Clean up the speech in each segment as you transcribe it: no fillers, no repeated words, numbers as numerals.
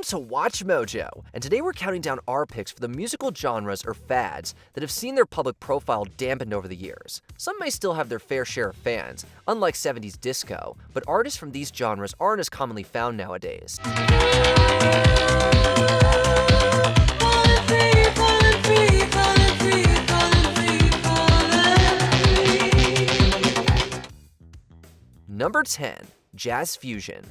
to Watch Mojo, and today we're counting down our picks for the musical genres or fads that have seen their public profile dampened over the years. Some may still have their fair share of fans, unlike 70s disco, but artists from these genres aren't as commonly found nowadays. Number 10. Jazz Fusion.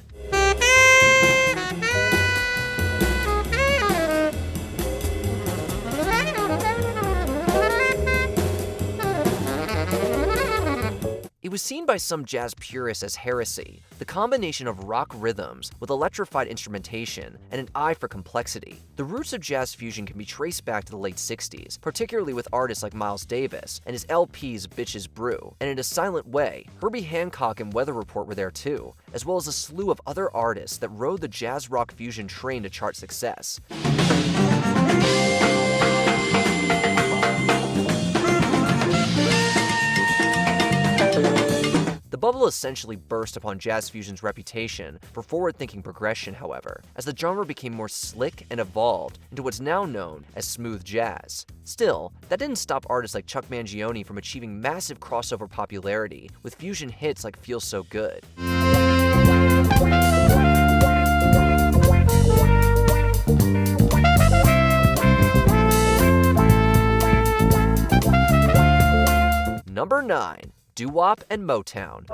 It was seen by some jazz purists as heresy, the combination of rock rhythms with electrified instrumentation and an eye for complexity. The roots of jazz fusion can be traced back to the late 60s, particularly with artists like Miles Davis and his LP's Bitches Brew, and in a silent way, Herbie Hancock and Weather Report were there too, as well as a slew of other artists that rode the jazz rock fusion train to chart success. The bubble essentially burst upon jazz fusion's reputation for forward-thinking progression, however, as the genre became more slick and evolved into what's now known as smooth jazz. Still, that didn't stop artists like Chuck Mangione from achieving massive crossover popularity with fusion hits like Feels So Good. Number 9. Doo-Wop and Motown.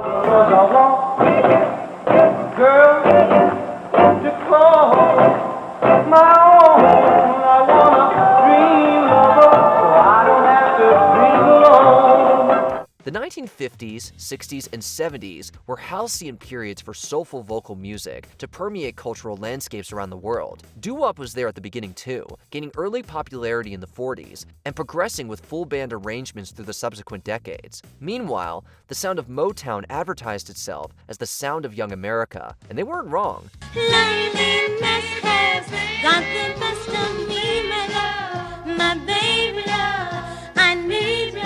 The 1950s, 60s, and 70s were halcyon periods for soulful vocal music to permeate cultural landscapes around the world. Doo-Wop was there at the beginning too, gaining early popularity in the 40s and progressing with full band arrangements through the subsequent decades. Meanwhile, the sound of Motown advertised itself as the sound of young America, and they weren't wrong. Loneliness has got the best of me, my love, my baby love, I need you.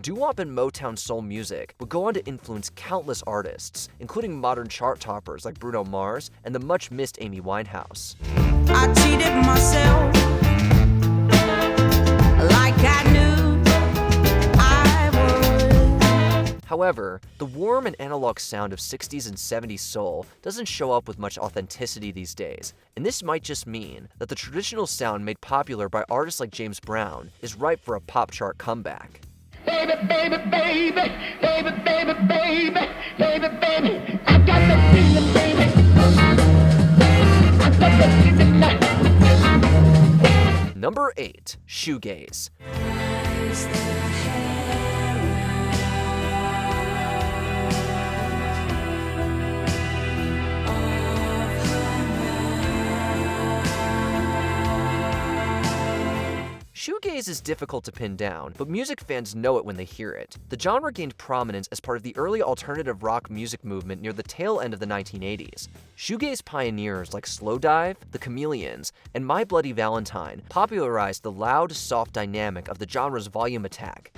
Doo-Wop and Motown soul music would go on to influence countless artists, including modern chart toppers like Bruno Mars and the much-missed Amy Winehouse. I cheated myself like I knew I would. However, the warm and analog sound of 60s and 70s soul doesn't show up with much authenticity these days, and this might just mean that the traditional sound made popular by artists like James Brown is ripe for a pop chart comeback. Baby, baby, baby, baby, baby, baby, baby, baby, I got the feeling, baby. I got the feeling now. Number 8. Shoegaze. Shoegaze is difficult to pin down, but music fans know it when they hear it. The genre gained prominence as part of the early alternative rock music movement near the tail end of the 1980s. Shoegaze pioneers like Slowdive, The Chameleons, and My Bloody Valentine popularized the loud, soft dynamic of the genre's volume attack.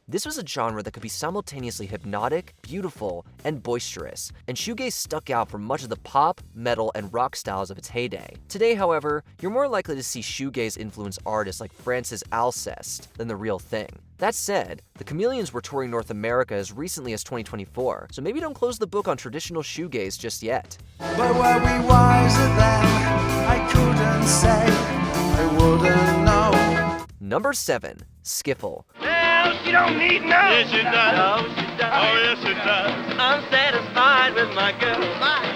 This was a genre that could be simultaneously hypnotic, beautiful, and boisterous, and shoegaze stuck out from much of the pop, metal, and rock styles of its heyday. Today, however, you're more likely to see shoegaze-influenced artists like Francis Alcest than the real thing. That said, the Chameleons were touring North America as recently as 2024, so maybe don't close the book on traditional shoegaze just yet. But were we wiser then? I couldn't say, I wouldn't know. Number 7. Skiffle. Well, she don't need no. Yes, she does. Oh, she does. Oh, yes, she does. I'm satisfied with my girl.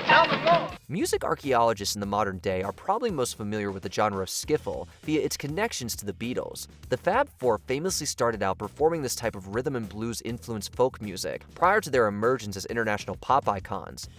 Tell me more. Music archaeologists in the modern day are probably most familiar with the genre of skiffle via its connections to the Beatles. The Fab Four famously started out performing this type of rhythm and blues influenced folk music prior to their emergence as international pop icons.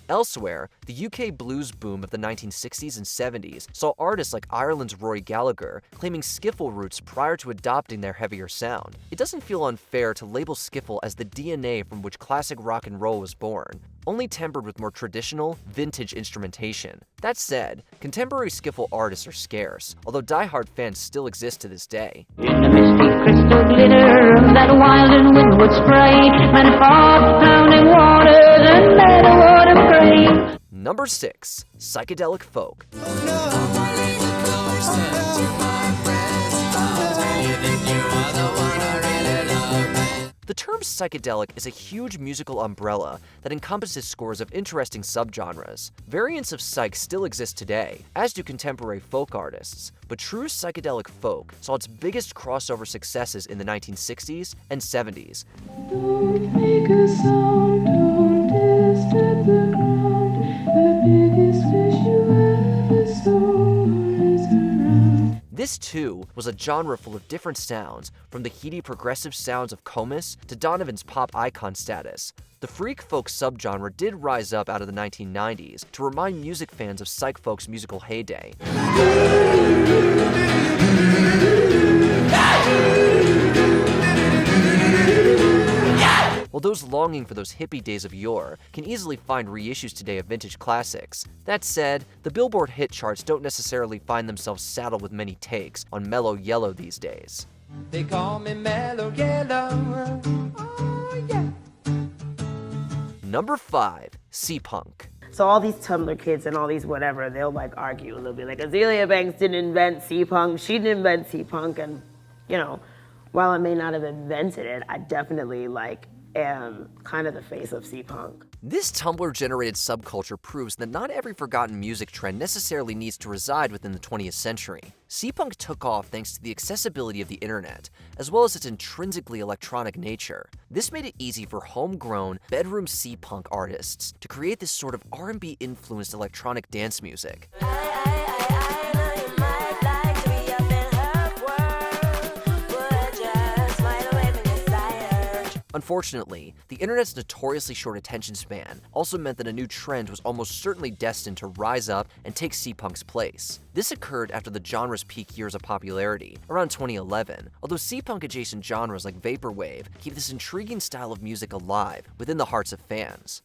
Elsewhere, the UK blues boom of the 1960s and 70s saw artists like Ireland's Rory Gallagher claiming skiffle roots prior to adopting their heavier sound. It doesn't feel unfair to label skiffle as the DNA from which classic rock and roll was born, only tempered with more traditional, vintage instrumentation. That said, contemporary skiffle artists are scarce, although die-hard fans still exist to this day. In the misty crystal glitter of that wild and windward spray, and fog pounding waters and meadow water gray. Number 6. Psychedelic Folk. The term psychedelic is a huge musical umbrella that encompasses scores of interesting subgenres. Variants of psych still exist today, as do contemporary folk artists, but true psychedelic folk saw its biggest crossover successes in the 1960s and 70s. Don't make a sound, don't disturb the ground. The biggest fish you ever saw is around. This, too, was a genre full of different sounds, from the heady progressive sounds of Comus to Donovan's pop icon status. The freak folk subgenre did rise up out of the 1990s to remind music fans of psych folk's musical heyday. While those longing for those hippie days of yore can easily find reissues today of vintage classics. That said, the Billboard hit charts don't necessarily find themselves saddled with many takes on Mellow Yellow these days. They call me Mellow Yellow. Oh, yeah. Number 5. Seapunk. So all these Tumblr kids and all these whatever, they'll like argue. They'll be like, Azealia Banks didn't invent Seapunk, she didn't invent Seapunk, and you know, while I may not have invented it, I definitely like am kind of the face of Seapunk. This Tumblr-generated subculture proves that not every forgotten music trend necessarily needs to reside within the 20th century. Seapunk took off thanks to the accessibility of the internet, as well as its intrinsically electronic nature. This made it easy for homegrown, bedroom Seapunk artists to create this sort of R&B-influenced electronic dance music. Unfortunately, the internet's notoriously short attention span also meant that a new trend was almost certainly destined to rise up and take Seapunk's place. This occurred after the genre's peak years of popularity, around 2011, although Seapunk-adjacent genres like Vaporwave keep this intriguing style of music alive within the hearts of fans.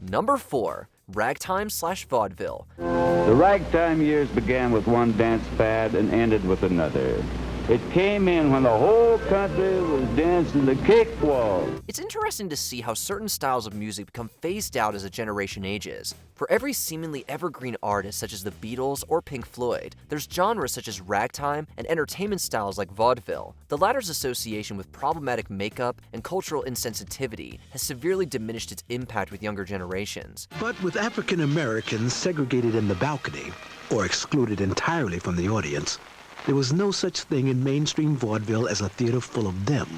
Number 4. Ragtime/Vaudeville. The ragtime years began with one dance fad and ended with another. It came in when the whole country was dancing the cakewalk. It's interesting to see how certain styles of music become phased out as a generation ages. For every seemingly evergreen artist such as the Beatles or Pink Floyd, there's genres such as ragtime and entertainment styles like vaudeville. The latter's association with problematic makeup and cultural insensitivity has severely diminished its impact with younger generations. But with African Americans segregated in the balcony, or excluded entirely from the audience, there was no such thing in mainstream vaudeville as a theater full of them.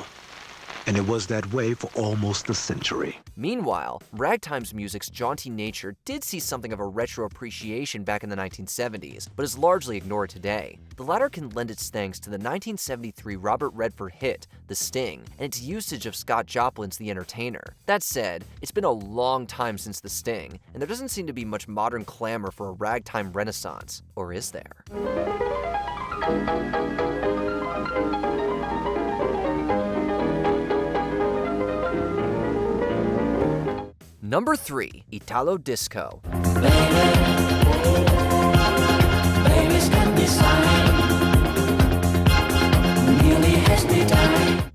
And it was that way for almost a century. Meanwhile, ragtime's music's jaunty nature did see something of a retro appreciation back in the 1970s, but is largely ignored today. The latter can lend its thanks to the 1973 Robert Redford hit, The Sting, and its usage of Scott Joplin's The Entertainer. That said, it's been a long time since The Sting, and there doesn't seem to be much modern clamor for a ragtime renaissance. Or is there? Number 3. Italo Disco.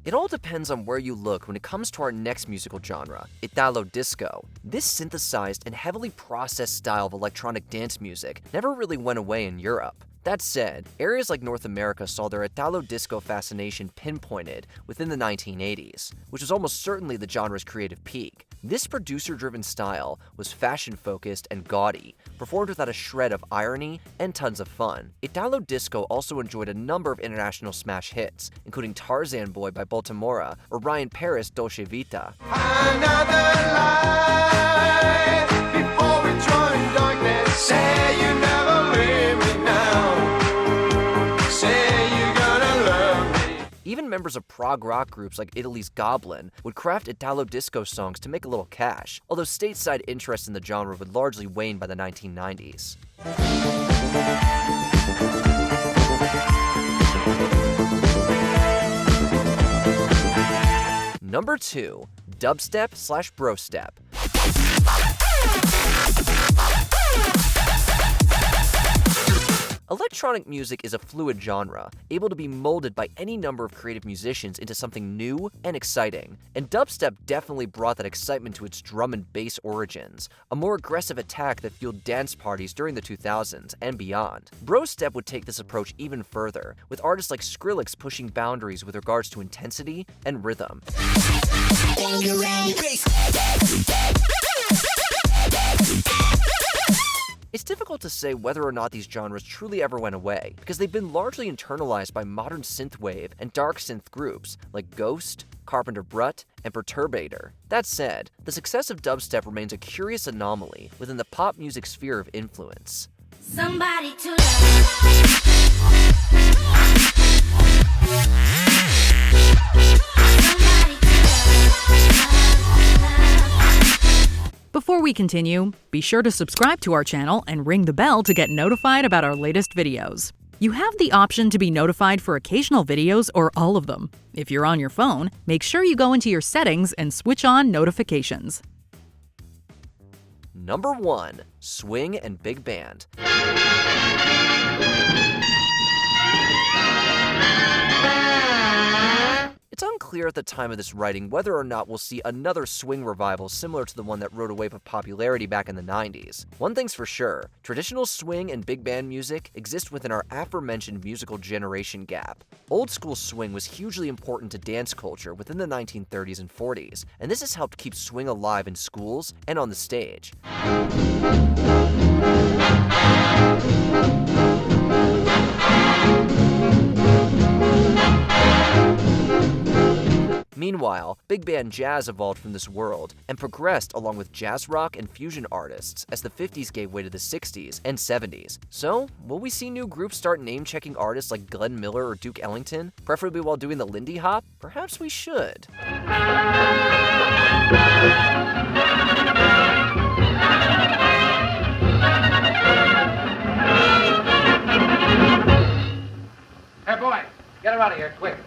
It all depends on where you look when it comes to our next musical genre, Italo Disco. This synthesized and heavily processed style of electronic dance music never really went away in Europe. That said, areas like North America saw their Italo Disco fascination pinpointed within the 1980s, which was almost certainly the genre's creative peak. This producer-driven style was fashion-focused and gaudy, performed without a shred of irony and tons of fun. Italo Disco also enjoyed a number of international smash hits, including Tarzan Boy by Baltimora or Ryan Paris' Dolce Vita. Another life before we join darkness. Say you never leave me now. Even members of prog rock groups like Italy's Goblin would craft Italo Disco songs to make a little cash, although stateside interest in the genre would largely wane by the 1990s. Number 2. Dubstep/Brostep. Electronic music is a fluid genre, able to be molded by any number of creative musicians into something new and exciting. And dubstep definitely brought that excitement to its drum and bass origins, a more aggressive attack that fueled dance parties during the 2000s and beyond. Brostep would take this approach even further, with artists like Skrillex pushing boundaries with regards to intensity and rhythm. It's difficult to say whether or not these genres truly ever went away, because they've been largely internalized by modern synthwave and dark synth groups like Ghost, Carpenter Brut, and Perturbator. That said, the success of dubstep remains a curious anomaly within the pop music sphere of influence. Somebody to love. Before we continue, be sure to subscribe to our channel and ring the bell to get notified about our latest videos. You have the option to be notified for occasional videos or all of them. If you're on your phone, make sure you go into your settings and switch on notifications. Number 1. Swing and Big Band. It's unclear at the time of this writing whether or not we'll see another swing revival similar to the one that rode a wave of popularity back in the 90s. One thing's for sure, traditional swing and big band music exist within our aforementioned musical generation gap. Old school swing was hugely important to dance culture within the 1930s and 40s, and this has helped keep swing alive in schools and on the stage. Meanwhile, big band jazz evolved from this world and progressed along with jazz rock and fusion artists as the 50s gave way to the 60s and 70s. So, will we see new groups start name-checking artists like Glenn Miller or Duke Ellington, preferably while doing the Lindy Hop? Perhaps we should. Hey, boy, get her out of here, quick.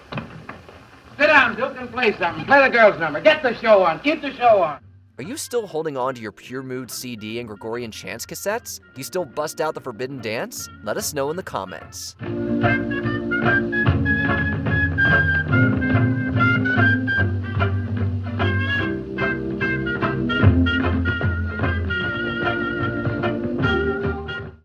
Sit down, Duke, and play something. Play the girls' number. Get the show on. Keep the show on. Are you still holding on to your Pure Mood CD and Gregorian Chants cassettes? Do you still bust out the Forbidden Dance? Let us know in the comments.